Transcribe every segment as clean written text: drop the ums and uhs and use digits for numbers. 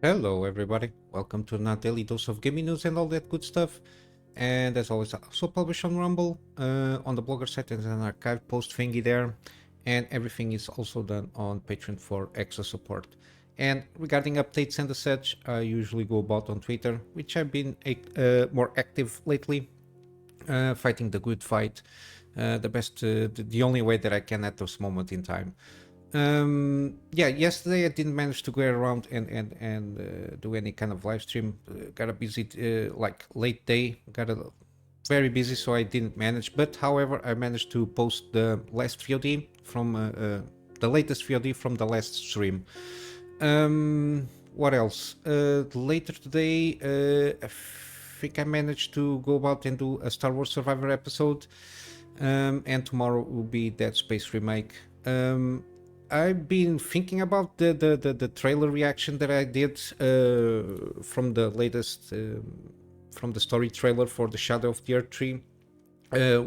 Hello everybody, welcome to another daily dose of gaming news and all that good stuff. And as always, I also publish on Rumble, on the blogger site, and an archive post thingy there. And everything is also done on Patreon for extra support. And regarding updates and such, I usually go about on Twitter, which I've been more active lately, fighting the good fight, the only way that I can at this moment in time. Yeah, yesterday I didn't manage to go around and do any kind of live stream. Got a busy like late day, got a very busy, so I didn't manage. But however, I managed to post the last VOD from the latest VOD from the last stream. What else? Later today, I think I managed to go about and do a Star Wars Survivor episode. And tomorrow will be Dead Space remake. I've been thinking about the trailer reaction that I did from the latest from the story trailer for the Shadow of the Earth 3,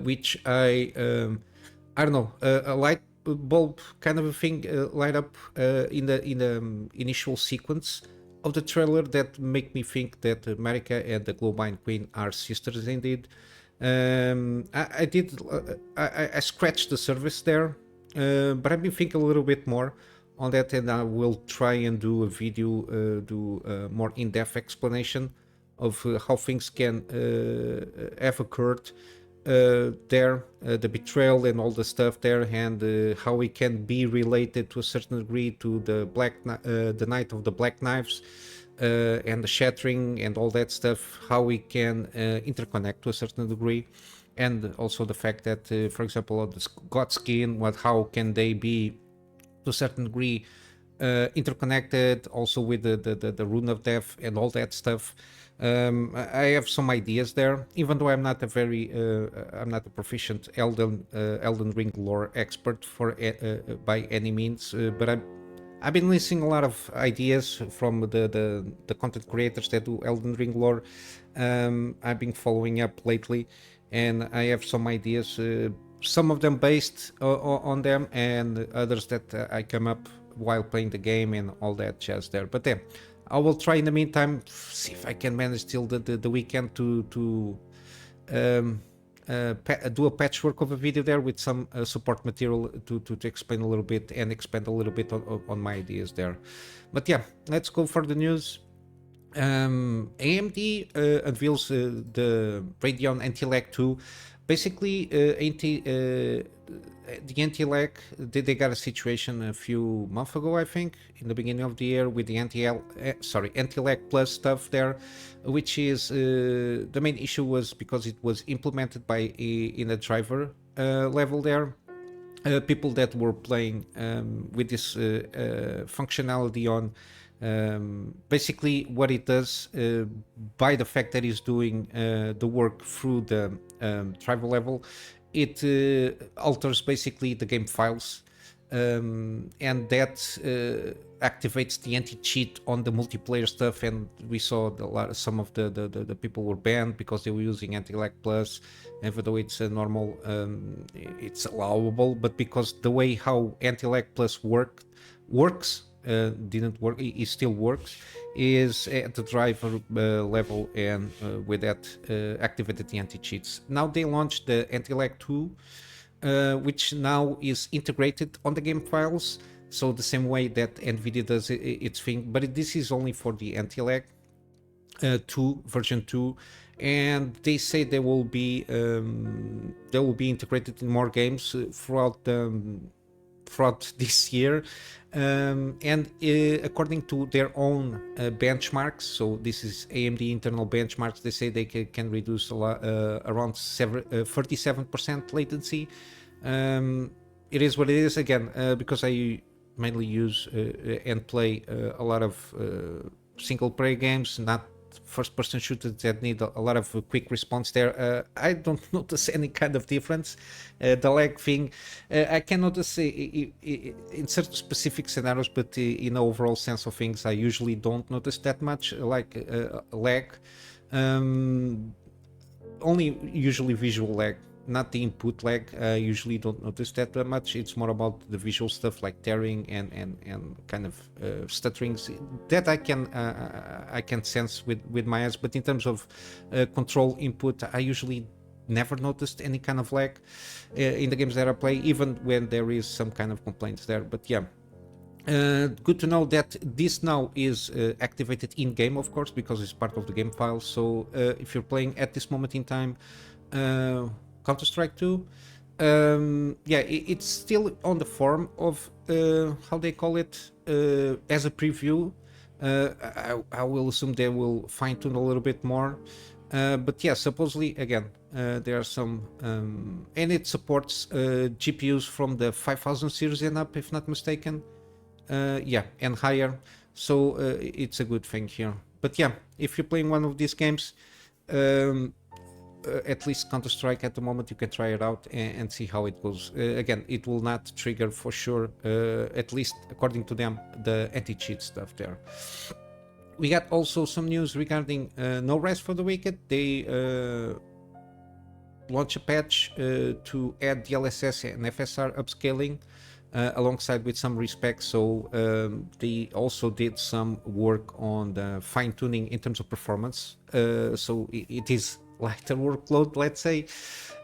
which I don't know, a light bulb kind of a thing light up in the initial sequence of the trailer that make me think that America and the Glowmine Queen are sisters indeed. I did I scratched the surface there, but I've been thinking a little bit more on that, and I will try and do a video, do a more in-depth explanation of how things can have occurred there, the betrayal and all the stuff there, and how it can be related to a certain degree to the Night of the Black Knives. And the shattering and all that stuff, how we can interconnect to a certain degree, and also the fact that, for example, the God Skin, how can they be to a certain degree interconnected, also with the Rune of Death and all that stuff. I have some ideas there, even though I'm not a proficient Elden Ring lore expert by any means, but I've been listening a lot of ideas from the content creators that do Elden Ring lore. I've been following up lately, and I have some ideas, some of them based on them, and others that I come up while playing the game and all that jazz there. But then I will try in the meantime, see if I can manage till the weekend to do a patchwork of a video there with some support material to explain a little bit and expand a little bit on my ideas there. But yeah, let's go for the news. AMD unveils the Radeon Anti-Lag 2. Basically, the anti-lag, they got a situation a few months ago, I think, in the beginning of the year, with the anti-lag plus stuff there, which is the main issue was because it was implemented in a driver level there. People that were playing with this functionality on, basically what it does, by the fact that it's doing the work through the driver level, it alters basically the game files, and that activates the anti-cheat on the multiplayer stuff. And we saw some of the people were banned because they were using anti-lag plus, even though it's a normal, it's allowable, but because the way how anti-lag plus works didn't work, it still works, is at the driver level, and with that activated the anti-cheats. Now they launched the Anti-Lag 2, which now is integrated on the game files, so the same way that NVIDIA does its thing, but this is only for the Anti-Lag 2 version 2, and they say they will be integrated in more games throughout this year, and according to their own benchmarks, so this is AMD internal benchmarks, they say they can reduce around 37% latency. It is what it is, again, because I mainly use and play a lot of single player games, not first-person shooters that need a lot of quick response there. I don't notice any kind of difference. The lag thing, I can notice in certain specific scenarios, but in the overall sense of things, I usually don't notice that much lag. Only usually visual lag, not the input lag. I usually don't notice that much. It's more about the visual stuff like tearing and kind of stutterings that I can sense with my eyes. But in terms of control input, I usually never noticed any kind of lag in the games that I play, even when there is some kind of complaints there. But yeah. Good to know that this now is activated in game, of course, because it's part of the game file. So if you're playing at this moment in time Counter-Strike 2, yeah, it's still on the form of how they call it, as a preview. I will assume they will fine-tune a little bit more. But yeah, supposedly, again, there are some, and it supports GPUs from the 5000 series and up, if not mistaken. Yeah, and higher, so it's a good thing here. But yeah, if you're playing one of these games, at least Counter-Strike at the moment, you can try it out and see how it goes. Again, it will not trigger for sure, at least according to them, the anti-cheat stuff there. We got also some news regarding No Rest for the Wicked. They launch a patch to add DLSS and FSR upscaling alongside with some respect. So they also did some work on the fine-tuning in terms of performance. So it is lighter workload, let's say.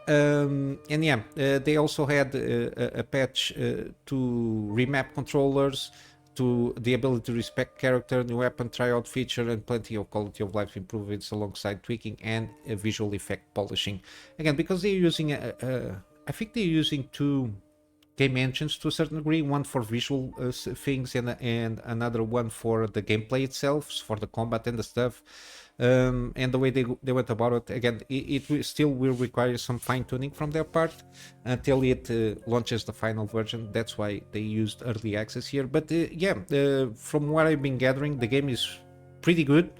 And yeah, they also had a patch to remap controllers, to the ability to respect character, new weapon tryout feature, and plenty of quality of life improvements alongside tweaking and visual effect polishing. Again, because they're using I think they're using two game engines to a certain degree, one for visual things and another one for the gameplay itself, for the combat and the stuff. And the way they went about it, again, it still will require some fine-tuning from their part until it launches the final version. That's why they used early access here. But yeah, from what I've been gathering, the game is pretty good,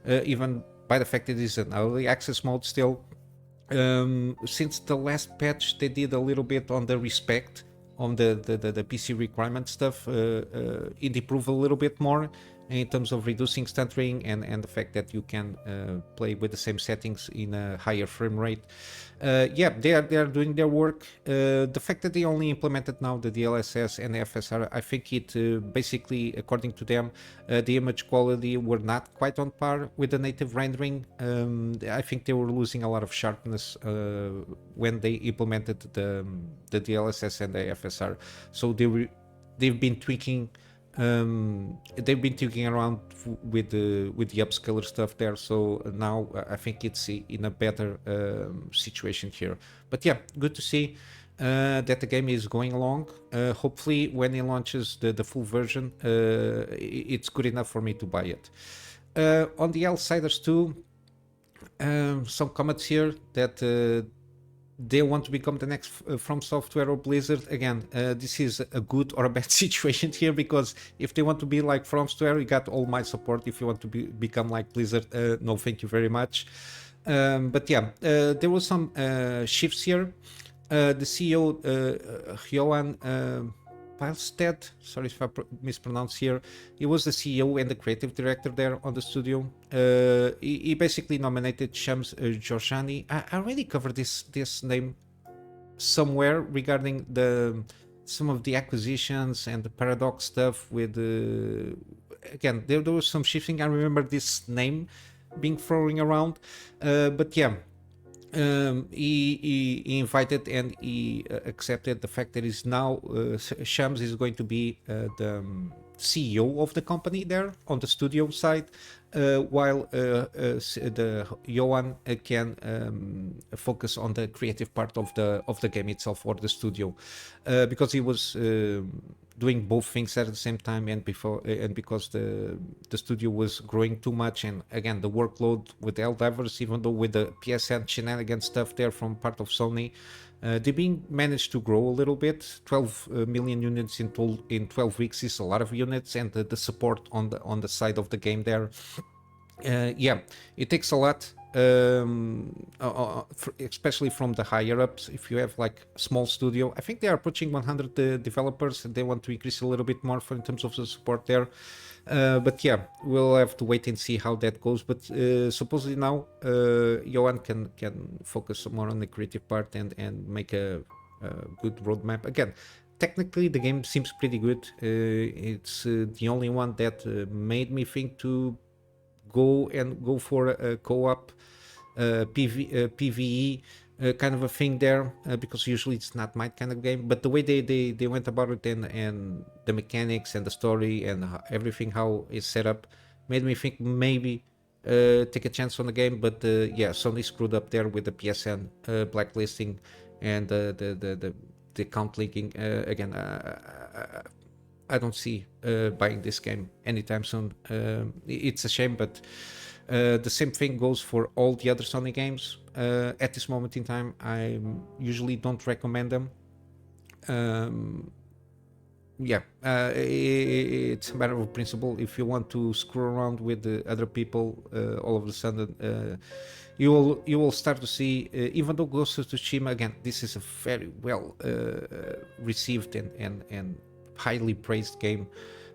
even by the fact it is an early access mode still. Since the last patch, they did a little bit on the respect on the PC requirement stuff. It improved a little bit more in terms of reducing stuttering and the fact that you can play with the same settings in a higher frame rate. Yeah, they are doing their work. The fact that they only implemented now the DLSS and the FSR, I think it basically, according to them, the image quality were not quite on par with the native rendering. I think they were losing a lot of sharpness when they implemented the DLSS and the FSR. So they've been tweaking. They've been tweaking around with the upscaler stuff there, so now I think it's in a better situation here. But yeah, good to see that the game is going along. Hopefully when it launches the full version, it's good enough for me to buy it. On the Helldivers 2, some comments here that they want to become the next FromSoftware or Blizzard. Again, this is a good or a bad situation here, because if they want to be like FromSoftware, you got all my support. If you want to become like Blizzard, no thank you very much. But yeah, there was some shifts here. The CEO, Johan Pilestead, sorry if I mispronounce here, he was the CEO and the creative director there on the studio. He basically nominated Shams Georgiani. I already covered this name somewhere regarding some of the acquisitions and the Paradox stuff with again, there was some shifting. I remember this name being thrown around, but yeah, he invited and he accepted the fact that is now Shams is going to be the CEO of the company there on the studio side, while the Johan can focus on the creative part of the game itself, or the studio, because he was doing both things at the same time, and because the studio was growing too much, and again the workload with Helldivers, even though with the PSN shenanigans stuff there from part of Sony, they being managed to grow a little bit. 12 million units in 12 weeks is a lot of units, and the support on the side of the game there, yeah, it takes a lot especially from the higher ups. If you have like a small studio, I think they are approaching 100 developers, and they want to increase a little bit more for in terms of the support there. But yeah, we'll have to wait and see how that goes. But supposedly now, Johan can focus more on the creative part and make a good roadmap. Again, technically the game seems pretty good. It's the only one that made me think to go for a co-op PvE kind of a thing there, because usually it's not my kind of game. But the way they went about it, and the mechanics and the story and everything, how it's set up, made me think maybe take a chance on the game. But yeah, Sony screwed up there with the PSN blacklisting and the account linking. Again, I don't see buying this game anytime soon. It's a shame, but the same thing goes for all the other Sony games. At this moment in time, I usually don't recommend them. Yeah, it's a matter of principle. If you want to screw around with the other people, all of a sudden you will start to see, even though Ghost of Tsushima, again, this is a very well received and highly praised game.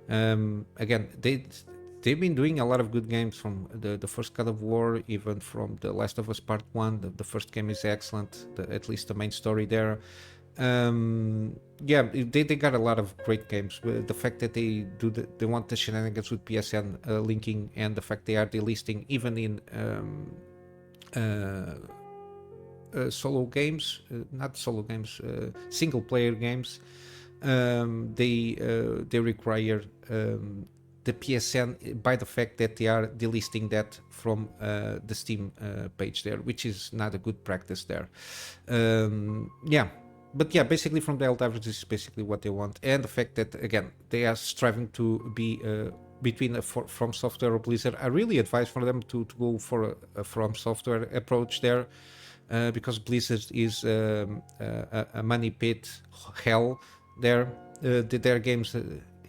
Again, they've been doing a lot of good games, from the first God of War, even from The Last of Us Part 1. The first game is excellent, at least the main story there. Yeah, they got a lot of great games. The fact that they want the shenanigans with PSN linking, and the fact they are delisting even in solo games, not solo games, single player games. They require the PSN by the fact that they are delisting that from the Steam page there, which is not a good practice there. Yeah, but yeah, basically from the Helldivers, this is basically what they want, and the fact that, again, they are striving to be between a FromSoftware or Blizzard. I really advise for them to go for a FromSoftware approach there, because Blizzard is a money pit hell there. Their games,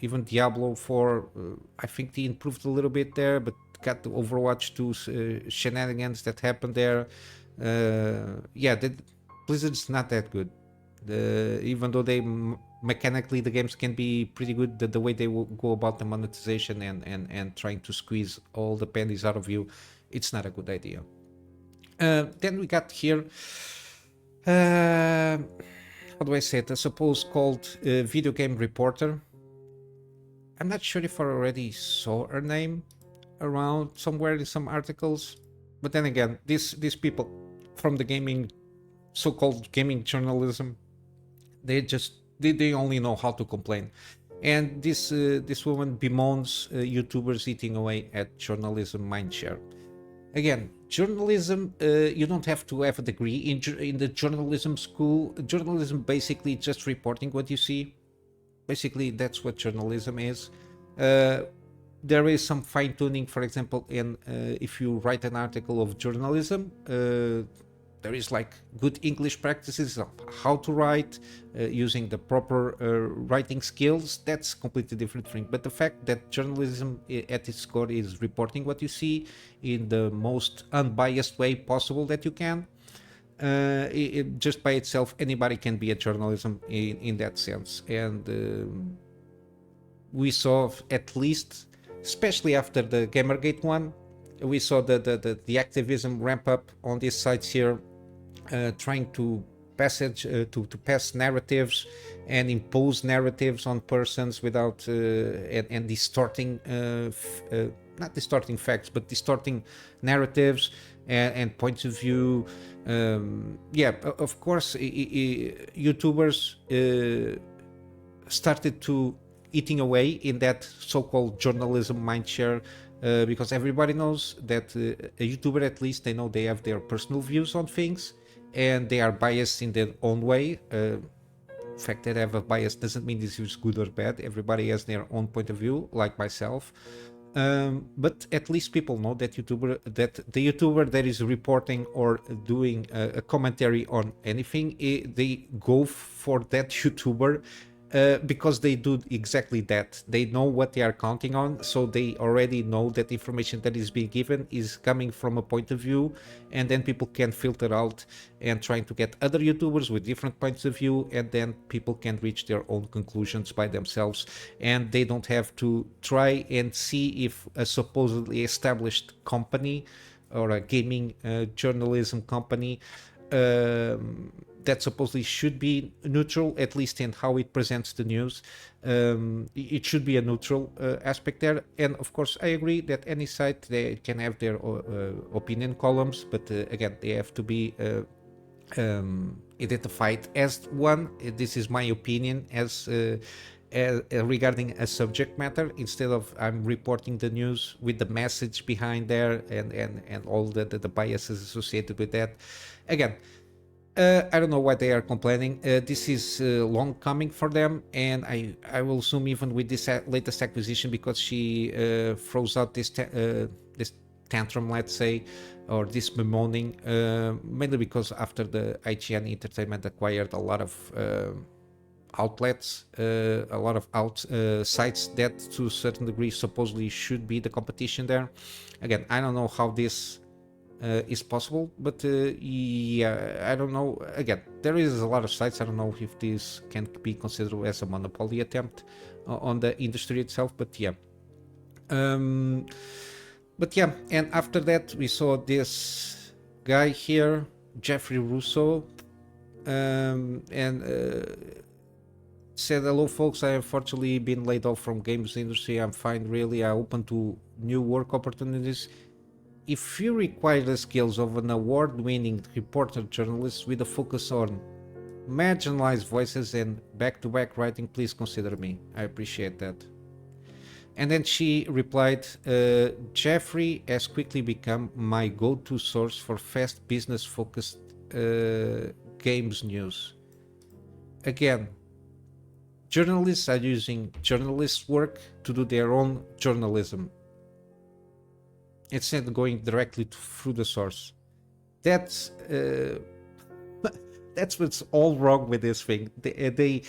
even Diablo 4, I think they improved a little bit there, but got the Overwatch 2 shenanigans that happened there. Yeah, Blizzard's not that good. Even though they mechanically the games can be pretty good, the way they will go about the monetization and trying to squeeze all the pennies out of you, it's not a good idea. Then we got here, how do I say it, a supposed called video game reporter. I'm not sure if I already saw her name around somewhere in some articles, but then again, these people from the gaming, so-called gaming journalism, they only know how to complain. And this woman bemoans YouTubers eating away at journalism mindshare. Again, journalism, you don't have to have a degree in the journalism school. Journalism basically just reporting what you see. Basically, that's what journalism is. There is some fine-tuning, for example, in if you write an article of journalism, there is like good English practices of how to write, using the proper writing skills. That's completely different thing. But the fact that journalism at its core is reporting what you see in the most unbiased way possible that you can, just by itself, anybody can be a journalism in that sense. And we saw, at least, especially after the Gamergate one, we saw the activism ramp up on these sites here, trying to pass narratives and impose narratives on persons without and distorting, not distorting facts, but distorting narratives and points of view. Yeah, of course, YouTubers started to eating away in that so-called journalism mindshare, because everybody knows that a YouTuber, at least, they know they have their personal views on things, and they are biased in their own way. The fact that they have a bias doesn't mean this is good or bad. Everybody has their own point of view, like myself. But at least people know that the YouTuber that is reporting or doing a commentary on anything, they go for that YouTuber because they do exactly that. They know what they are counting on, so they already know that information that is being given is coming from a point of view, and then people can filter out and trying to get other YouTubers with different points of view, and then people can reach their own conclusions by themselves, and they don't have to try and see if a supposedly established company or a gaming journalism company that supposedly should be neutral, at least in how it presents the news. It should be a neutral aspect there. And of course, I agree that any site, they can have their opinion columns, but again, they have to be identified as one. This is my opinion as regarding a subject matter, instead of I'm reporting the news with the message behind there and all the biases associated with that. Again, I don't know why they are complaining. This is long coming for them, and I will assume even with this latest acquisition, because she froze out this this tantrum, let's say, or this bemoaning, mainly because after the IGN Entertainment acquired a lot of outlets, a lot of sites that to a certain degree supposedly should be the competition there. Again, I don't know how this is possible, but yeah, I don't know. Again, there is a lot of sites. I don't know if this can be considered as a monopoly attempt on the industry itself, but yeah. But yeah, and after that we saw this guy here, Jeffrey Russo, and said, hello folks, I have unfortunately been laid off from games industry. I'm fine, really. I'm open to new work opportunities. If you require the skills of an award-winning reporter journalist with a focus on marginalized voices and back-to-back writing, please consider me. I appreciate that. And then she replied, Jeffrey has quickly become my go-to source for fast business-focused games news. Again, journalists are using journalists' work to do their own journalism, instead of going directly through the source. That's that's what's all wrong with this thing. They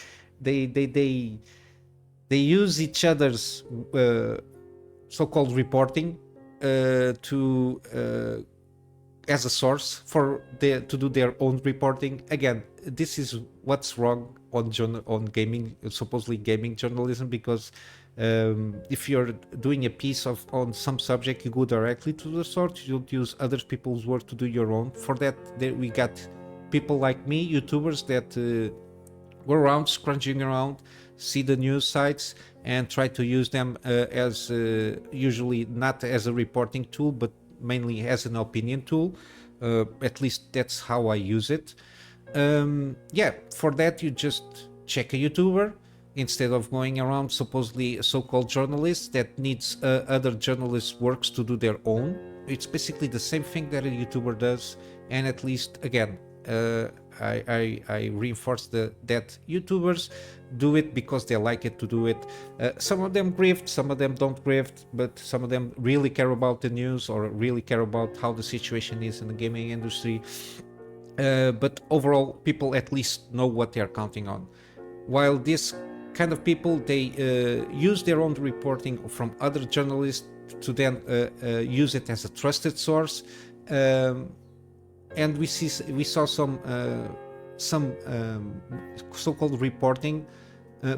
use each other's so-called reporting to as a source for to do their own reporting. Again, this is what's wrong on gaming, supposedly gaming journalism, because if you're doing a piece on some subject, you go directly to the source. You don't use other people's work to do your own. For that, we got people like me, YouTubers, that go around scrunching around, see the news sites, and try to use them as usually not as a reporting tool, but mainly as an opinion tool. At least that's how I use it. Yeah, for that you just check a YouTuber, instead of going around supposedly so-called journalists that needs other journalists' works to do their own. It's basically the same thing that a YouTuber does, and at least, again, I reinforce that YouTubers do it because they like it to do it. Some of them grift, some of them don't grift, but some of them really care about the news or really care about how the situation is in the gaming industry. But overall, people at least know what they are counting on. While this kind of people, they use their own reporting from other journalists to then use it as a trusted source, and we saw some so-called reporting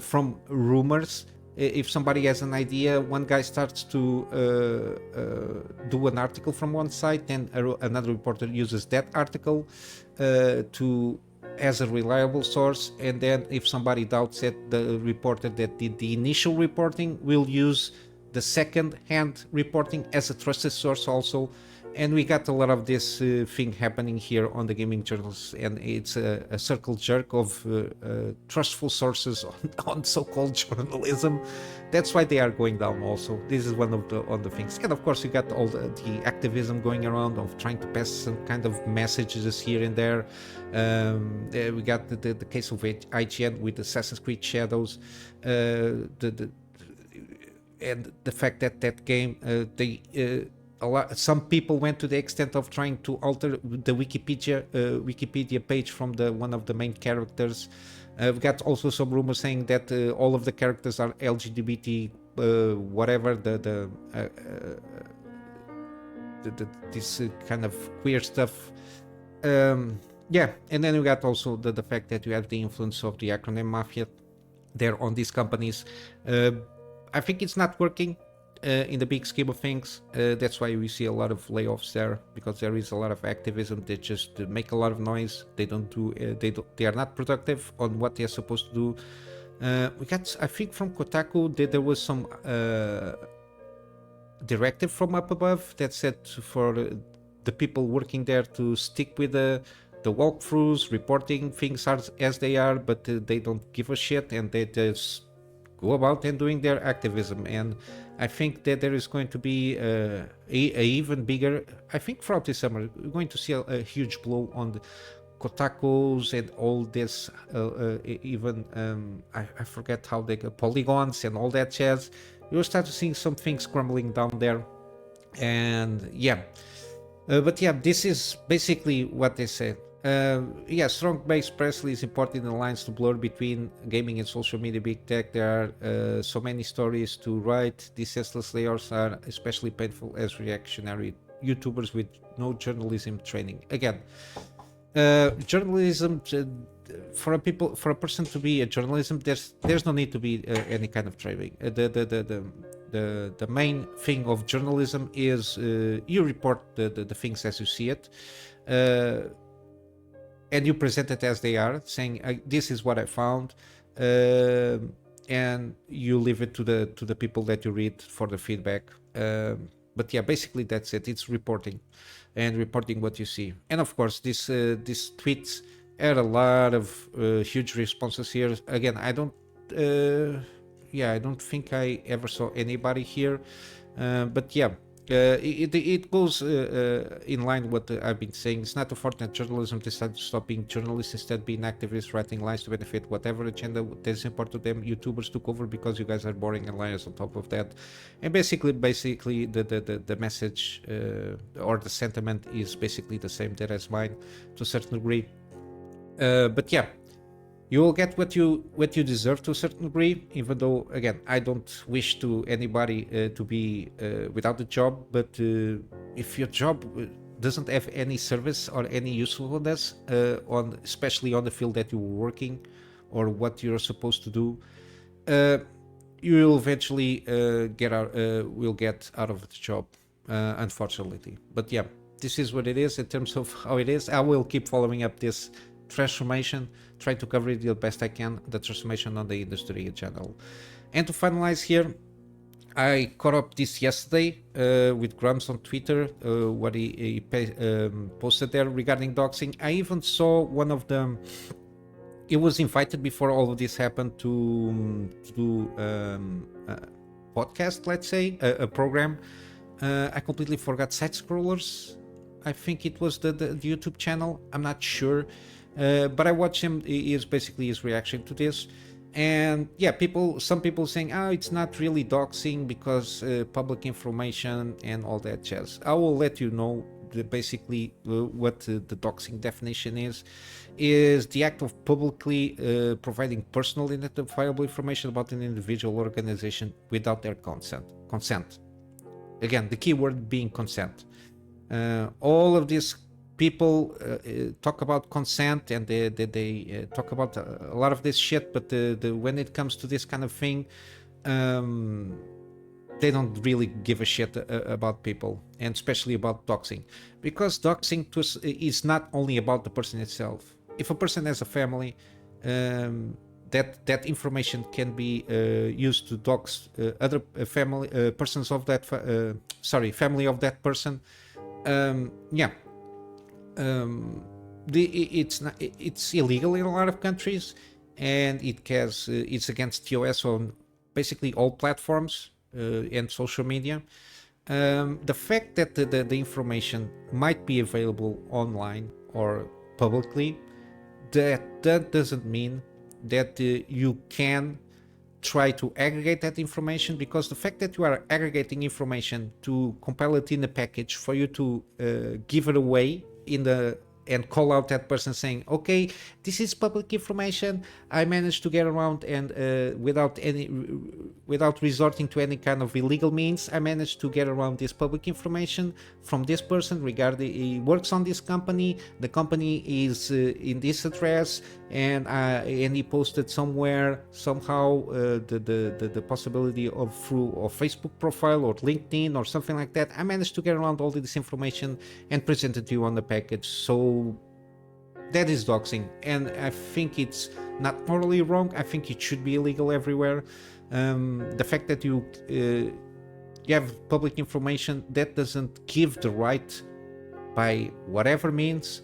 from rumors. If somebody has an idea, one guy starts to do an article from one site, then another reporter uses that article as a reliable source, and then if somebody doubts it, the reporter that did the initial reporting will use the second-hand reporting as a trusted source also. And we got a lot of this thing happening here on the gaming journals, and it's a circle jerk of trustful sources on so-called journalism. That's why they are going down also. This is one of the things. And of course, you got all the activism going around of trying to pass some kind of messages here and there. We got the case of IGN with Assassin's Creed Shadows, and the fact that game, they some people went to the extent of trying to alter the Wikipedia page from the one of the main characters. We've got also some rumors saying that all of the characters are LGBT, whatever this kind of queer stuff. Yeah, and then we got also the fact that you have the influence of the acronym mafia there on these companies. I think it's not working in the big scheme of things. That's why we see a lot of layoffs there, because there is a lot of activism. They just make a lot of noise. They don't do. They are not productive on what they are supposed to do. We got, I think, from Kotaku that there was some directive from up above that said for the people working there to stick with the walkthroughs, reporting things as they are, but they don't give a shit, and they just go about and doing their activism. And I think that there is going to be a even bigger, I think throughout this summer, we're going to see a huge blow on the Kotakus and all this, even, I forget how they get polygons and all that jazz. You'll start to see some things crumbling down there. And yeah, but yeah, this is basically what they said. Yeah, strong base press is important in the lines to blur between gaming and social media big tech. There are so many stories to write. These senseless layoffs are especially painful as reactionary YouTubers with no journalism training. Again, journalism, for a person to be a journalism, there's no need to be any kind of training. The main thing of journalism is you report the things as you see it, and you present it as they are, saying this is what I found, and you leave it to the people that you read for the feedback. But yeah, basically that's it. It's reporting, and reporting what you see. And of course, these tweets had a lot of huge responses here. Again, I don't think I ever saw anybody here, but yeah, it goes in line with what I've been saying. It's not a fortunate journalism decided to stop being journalists, instead being activists writing lines to benefit whatever agenda that is important to them. YouTubers took over because you guys are boring and liars on top of that. And basically the message or the sentiment is basically the same there as mine to a certain degree. But yeah, you will get what you deserve to a certain degree, even though, again, I don't wish to anybody to be without a job. But if your job doesn't have any service or any usefulness, especially on the field that you're working or what you're supposed to do, you will eventually get out of the job, unfortunately. But yeah, this is what it is in terms of how it is. I will keep following up this transformation, try to cover it the best I can, the transformation on the industry in general. And to finalize here, I caught up this yesterday with Grummz on Twitter, what he posted there regarding doxing. I even saw one of them. He was invited before all of this happened to do a podcast, let's say, a program. I completely forgot. Side Scrollers, I think it was the YouTube channel. I'm not sure. But I watched him. Is basically his reaction to this, and yeah, some people saying, it's not really doxing because public information and all that jazz. I will let you know basically what the doxing definition is the act of publicly providing personal identifiable information about an individual organization without their consent. Again, the key word being consent. All of these people talk about consent, and they talk about a lot of this shit, but when it comes to this kind of thing, they don't really give a shit about people, and especially about doxing, because doxing is not only about the person itself. If a person has a family, that information can be used to dox other family persons of that family of that person. It's illegal in a lot of countries, and it's against TOS on basically all platforms and social media. The fact that the information might be available online or publicly, that doesn't mean that you can try to aggregate that information, because the fact that you are aggregating information to compile it in a package for you to give it away in the and call out that person saying, okay, this is public information, I managed to get around, and without resorting to any kind of illegal means, I managed to get around this public information from this person regarding he works on this company, the company is in this address, and he posted somewhere somehow the possibility of through a Facebook profile or LinkedIn or something like that. I managed to get around all this information and present it to you on the package. So that is doxing, and I think it's not morally wrong. I think it should be illegal everywhere. The fact that you have public information, that doesn't give the right, by whatever means,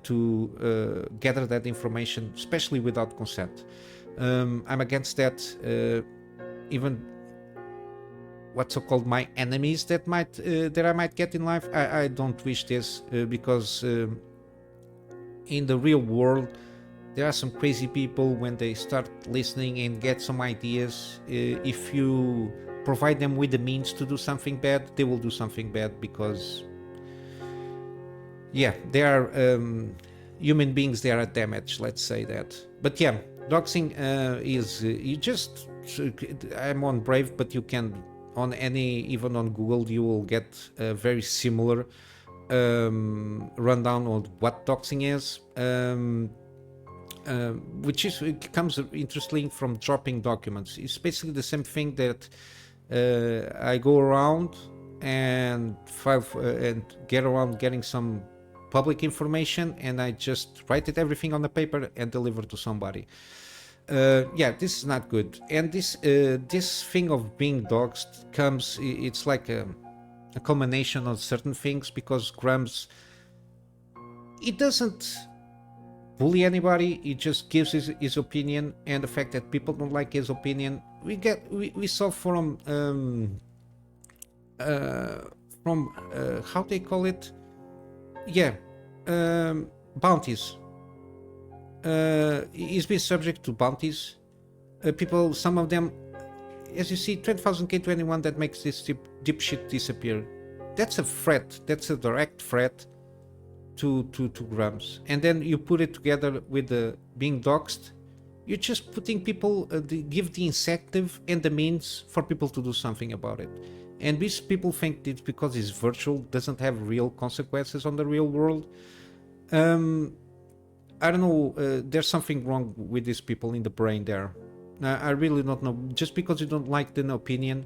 to gather that information, especially without consent. I'm against that. Even what so-called my enemies that I might get in life, I don't wish this, because in the real world there are some crazy people. When they start listening and get some ideas, if you provide them with the means to do something bad, they will do something bad, because yeah, they are human beings, they are damaged, let's say that. But yeah, doxing is you just, I'm on Brave, but you can on any, even on Google, you will get a very similar rundown on what doxing is, which is, it comes interesting from dropping documents. It's basically the same thing that I go around and get around getting some public information, and I just write it everything on the paper and deliver to somebody. Yeah, this is not good. And this thing of being doxed comes, it's like a culmination of certain things, because Grummz, it doesn't bully anybody, he just gives his opinion, and the fact that people don't like his opinion, we saw from how they call it, yeah, bounties. He's been subject to bounties. People, some of them, as you see, 20,000 K21, that makes this deep shit disappear. That's a threat. That's a direct threat to Grummz. And then you put it together with the being doxed. You're just putting people, give the incentive and the means for people to do something about it. And these people think it's because it's virtual, doesn't have real consequences on the real world. I don't know, there's something wrong with these people in the brain there. I really don't know. Just because you don't like the opinion,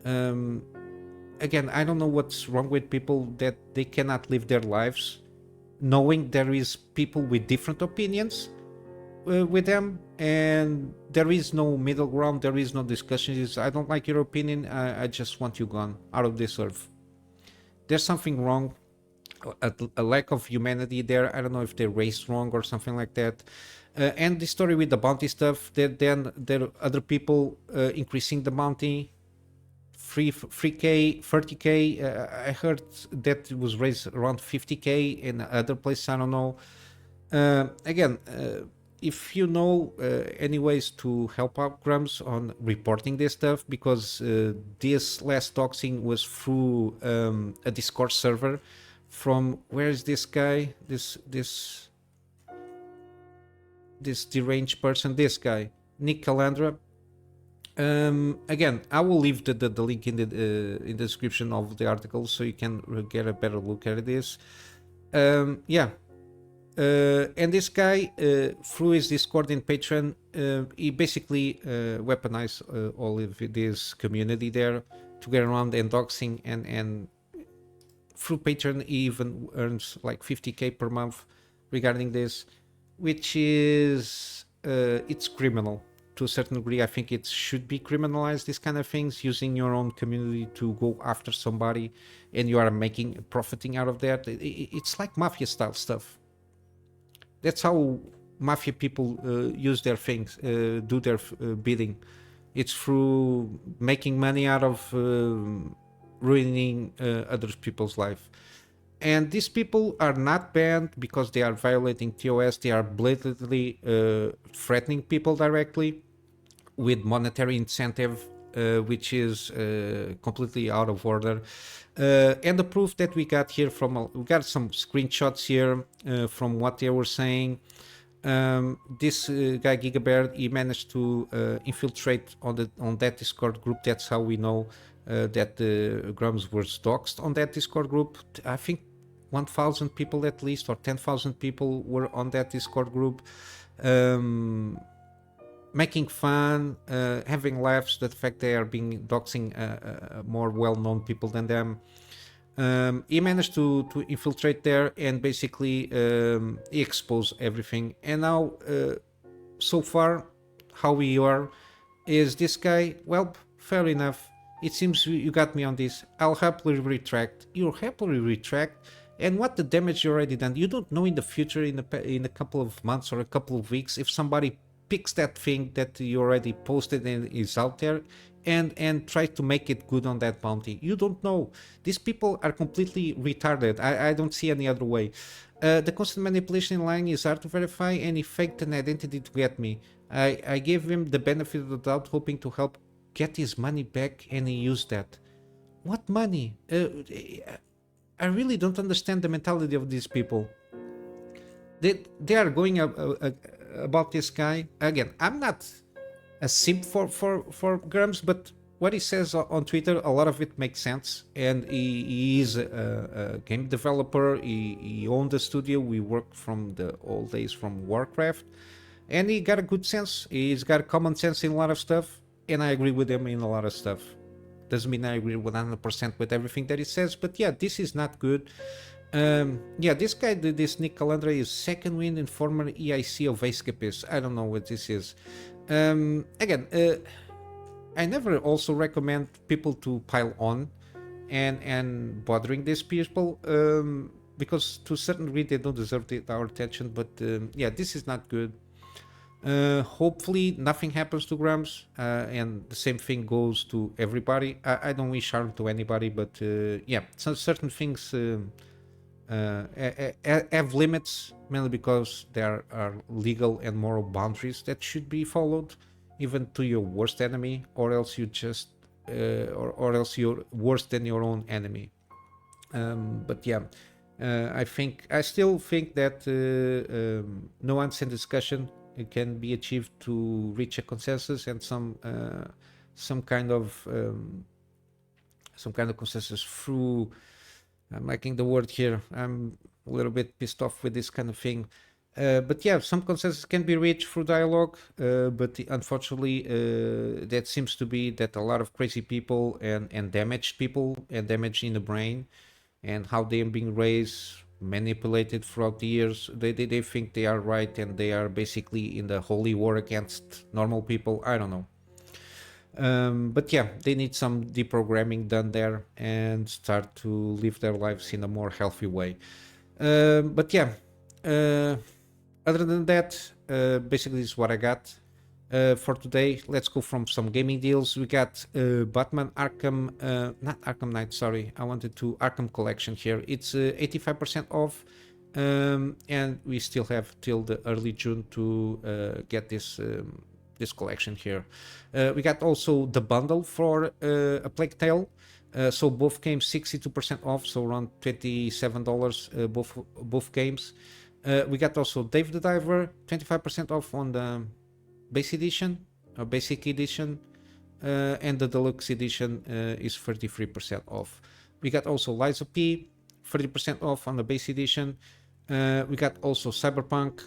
again, I don't know what's wrong with people that they cannot live their lives knowing there is people with different opinions with them, and there is no middle ground, there is no discussion. It's, I don't like your opinion, I just want you gone out of this earth. There's something wrong, a lack of humanity there. I don't know if they're raised wrong or something like that. And the story with the bounty stuff, that then there are other people increasing the bounty, 3k, 30k. I heard that it was raised around 50k in other places, I don't know. Again, if you know any ways to help out Grummz on reporting this stuff, because this last doxing was through a Discord server from, where is this guy, this deranged person, this guy, Nick Calandra. Again, I will leave the link in the description of the article so you can get a better look at this. Yeah. And this guy, through his Discord and Patreon, he basically weaponized all of this community there to get around and doxing, and through Patreon he even earns like 50k per month regarding this, which is it's criminal to a certain degree. I think it should be criminalized, these kind of things, using your own community to go after somebody and you are profiting out of that. It's like mafia style stuff. That's how mafia people use their things, do their bidding. It's through making money out of ruining other people's life. And these people are not banned because they are violating TOS. They are blatantly threatening people directly. with monetary incentive, which is completely out of order. And the proof that we got here we got some screenshots here from what they were saying. This guy Gigabear, he managed to infiltrate on that Discord group. That's how we know that the Grummz was doxxed on that Discord group. I think 1,000 people at least, or 10,000 people were on that Discord group, making fun, having laughs. The fact they are being doxing more well-known people than them. He managed to infiltrate there and basically he exposed everything. And now, so far, how we are is this guy. Well, fair enough. It seems you got me on this. I'll happily retract. You'll happily retract. And what the damage you already done? You don't know in the future, in a couple of months or a couple of weeks, if somebody picks that thing that you already posted and is out there and try to make it good on that bounty. You don't know. These people are completely retarded. I don't see any other way. The constant manipulation in line is hard to verify, and he faked an identity to get me. I gave him the benefit of the doubt, hoping to help get his money back, and he used that. What money? I really don't understand the mentality of these people. They are going about this guy. Again, I'm not a simp for Grummz, but what he says on Twitter, a lot of it makes sense. And he is a game developer. He owned a studio. We worked from the old days from Warcraft, and he got a good sense. He's got common sense in a lot of stuff, and I agree with him in a lot of stuff. Doesn't mean I agree 100% with everything that he says, but yeah, this is not good. Yeah, this guy, this Nick Calandra, is second win in former EIC of Escapist. I don't know what this is. Again, I never also recommend people to pile on and bothering these people, because to a certain degree they don't deserve our attention. But yeah, this is not good. Hopefully nothing happens to Grummz, and the same thing goes to everybody. I don't wish harm to anybody, but yeah, so certain things have limits, mainly because there are legal and moral boundaries that should be followed, even to your worst enemy, or else you just or else you're worse than your own enemy. But yeah, I still think that nuance and discussion can be achieved to reach a consensus and some kind of consensus through. I'm liking the word here. I'm a little bit pissed off with this kind of thing. But yeah, some consensus can be reached through dialogue, but unfortunately that seems to be that a lot of crazy people and damaged people and damage in the brain and how they are being raised, manipulated throughout the years, they think they are right and they are basically in the holy war against normal people. I don't know. But yeah, they need some deprogramming done there and start to live their lives in a more healthy way. But yeah, other than that, basically this is what I got for today. Let's go from some gaming deals. We got Batman Arkham, not Arkham Knight, sorry. I wanted to Arkham Collection here. It's 85% off, and we still have till the early June to get this collection here. We got also the bundle for A Plague Tale. So both games 62% off, so around $27 both games. We got also Dave the Diver 25% off on the base edition or basic edition, and the deluxe edition is 33% off. We got also Lies of P 30% off on the base edition. We got also Cyberpunk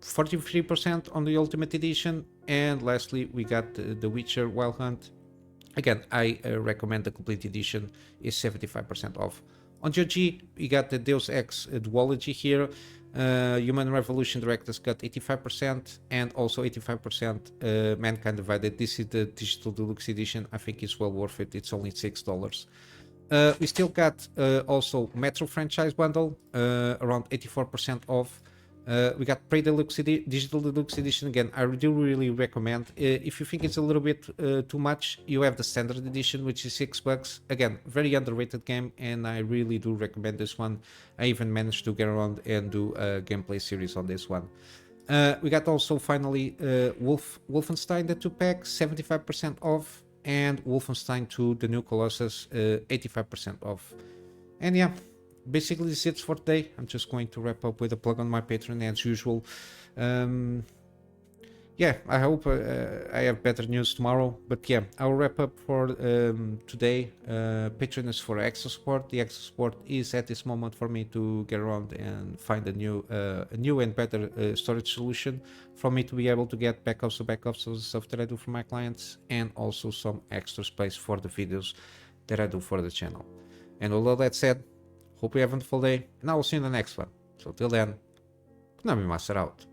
43% on the Ultimate Edition, and lastly we got The Witcher Wild Hunt. Again, I recommend the complete edition, is 75% off. On GOG, we got the Deus Ex Duology here. Human Revolution Director's Cut 85%, and also 85% Mankind Divided. This is the digital deluxe edition. I think it's well worth it. It's only $6. We still got also Metro franchise bundle, around 84% off. We got Pre-Deluxe Digital Deluxe Edition. Again, I do really recommend. If you think it's a little bit too much, you have the Standard Edition, which is $6. Again, very underrated game, and I really do recommend this one. I even managed to get around and do a gameplay series on this one. We got also finally Wolfenstein the 2-pack, 75% off, and Wolfenstein 2 the new Colossus, 85% off. And yeah, basically this is it for today. I'm just going to wrap up with a plug on my Patreon as usual. Yeah, I hope I have better news tomorrow. But yeah, I'll wrap up for today. Patreon is for extra support. The extra support is at this moment for me to get around and find a new and better storage solution for me to be able to get backups of the stuff that I do for my clients, and also some extra space for the videos that I do for the channel. And with all that said, hope you have a wonderful day, and I will see you in the next one. So till then, Kunamy Master out.